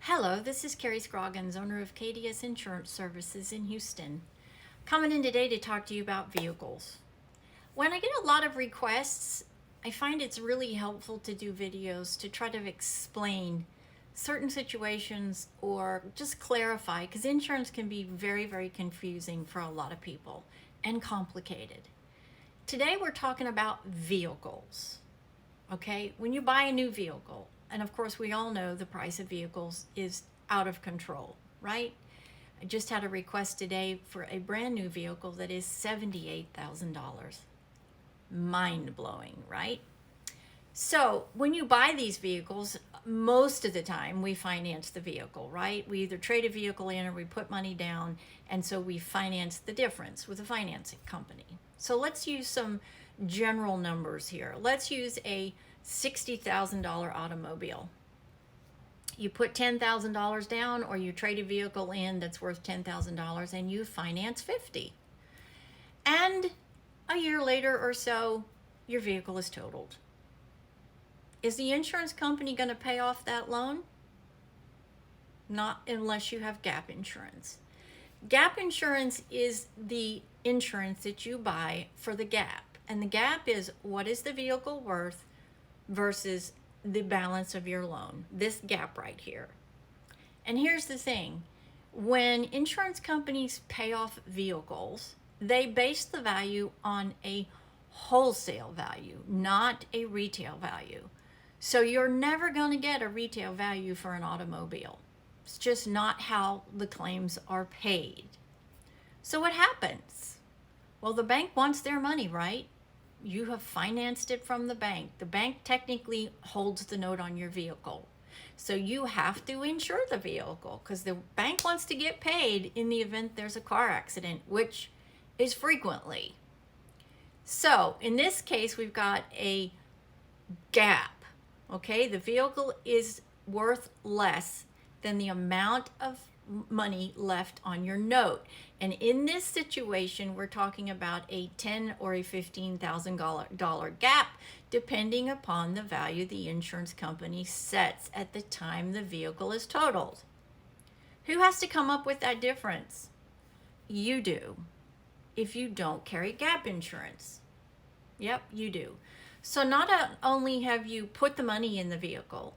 Hello, this is Carrie Scroggins, owner of KDS Insurance Services in Houston. Coming in today to talk to you about vehicles. When I get a lot of requests, I find it's really helpful to do videos to try to explain certain situations or just clarify, because insurance can be very, very confusing for a lot of people and complicated. Today we're talking about vehicles. Okay, when you buy a new vehicle, and of course we all know the price of vehicles is out of control, right? I just had a request today for a brand new vehicle that is $78,000. Mind blowing, right? So when you buy these vehicles, most of the time we finance the vehicle, right? We either trade a vehicle in or we put money down, and so we finance the difference with a financing company. So let's use some general numbers here. Let's use a $60,000 automobile. You put $10,000 down, or you trade a vehicle in that's worth $10,000 and you finance 50. And a year later or so, your vehicle is totaled. Is the insurance company going to pay off that loan? Not unless you have gap insurance. Gap insurance is the insurance that you buy for the gap. And the gap is, what is the vehicle worth versus the balance of your loan, this gap right here. And here's the thing, when insurance companies pay off vehicles, they base the value on a wholesale value, not a retail value. So you're never going to get a retail value for an automobile. It's just not how the claims are paid. So what happens? Well, the bank wants their money, right? You have financed it from the bank. The bank technically holds the note on your vehicle. So you have to insure the vehicle because the bank wants to get paid in the event there's a car accident, which is frequently. So in this case, we've got a gap. Okay, the vehicle is worth less than the amount of money left on your note. And in this situation, we're talking about a $10,000 or a $15,000 gap, depending upon the value the insurance company sets at the time the vehicle is totaled. Who has to come up with that difference? You do, if you don't carry gap insurance. Yep, you do. So not only have you put the money in the vehicle,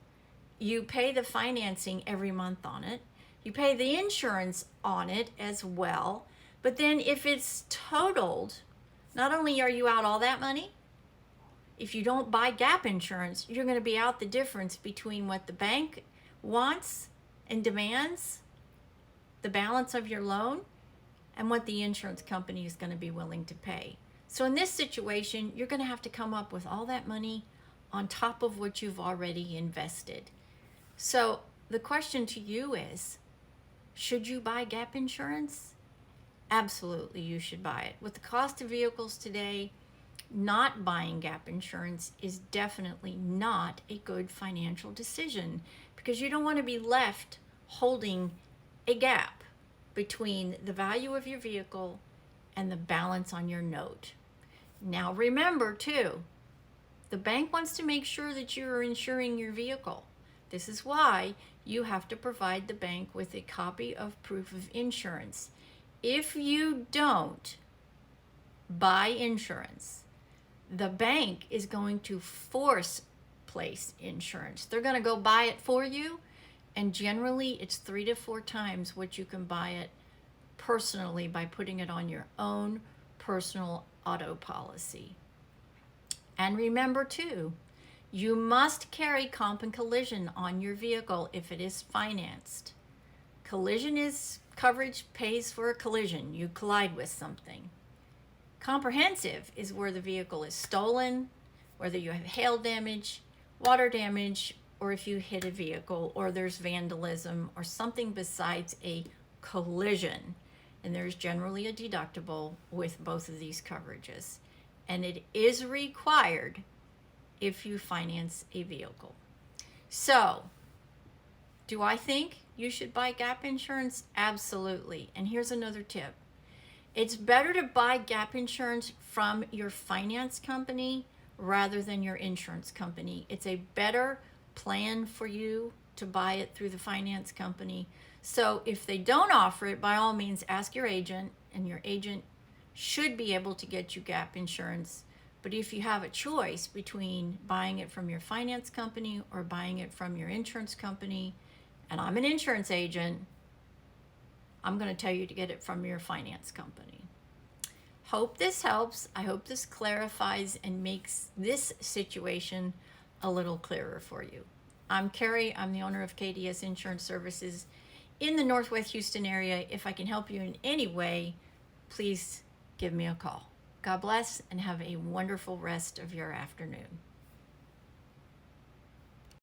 you pay the financing every month on it, you pay the insurance on it as well, but then if it's totaled, not only are you out all that money, if you don't buy gap insurance, you're going to be out the difference between what the bank wants and demands, the balance of your loan, and what the insurance company is going to be willing to pay. So in this situation, you're going to have to come up with all that money on top of what you've already invested. So the question to you is, should you buy gap insurance? Absolutely, you should buy it. With the cost of vehicles today, not buying gap insurance is definitely not a good financial decision, because you don't want to be left holding a gap between the value of your vehicle and the balance on your note. Now remember too, the bank wants to make sure that you are insuring your vehicle. This is why you have to provide the bank with a copy of proof of insurance. If you don't buy insurance, the bank is going to force place insurance. They're going to go buy it for you, and generally it's 3 to 4 times what you can buy it personally by putting it on your own personal auto policy. And remember too, you must carry comp and collision on your vehicle if it is financed. Collision is coverage, pays for a collision. You collide with something. Comprehensive is where the vehicle is stolen, whether you have hail damage, water damage, or if you hit a vehicle or there's vandalism or something besides a collision. And there's generally a deductible with both of these coverages. And it is required if you finance a vehicle. So, do I think you should buy gap insurance? Absolutely. And here's another tip. It's better to buy gap insurance from your finance company rather than your insurance company. It's a better plan for you to buy it through the finance company. So if they don't offer it, by all means, ask your agent, and your agent should be able to get you gap insurance. But if you have a choice between buying it from your finance company or buying it from your insurance company, and I'm an insurance agent, I'm going to tell you to get it from your finance company. Hope this helps. I hope this clarifies and makes this situation a little clearer for you. I'm Carrie. I'm the owner of KDS Insurance Services in the Northwest Houston area. If I can help you in any way, please give me a call. God bless and have a wonderful rest of your afternoon.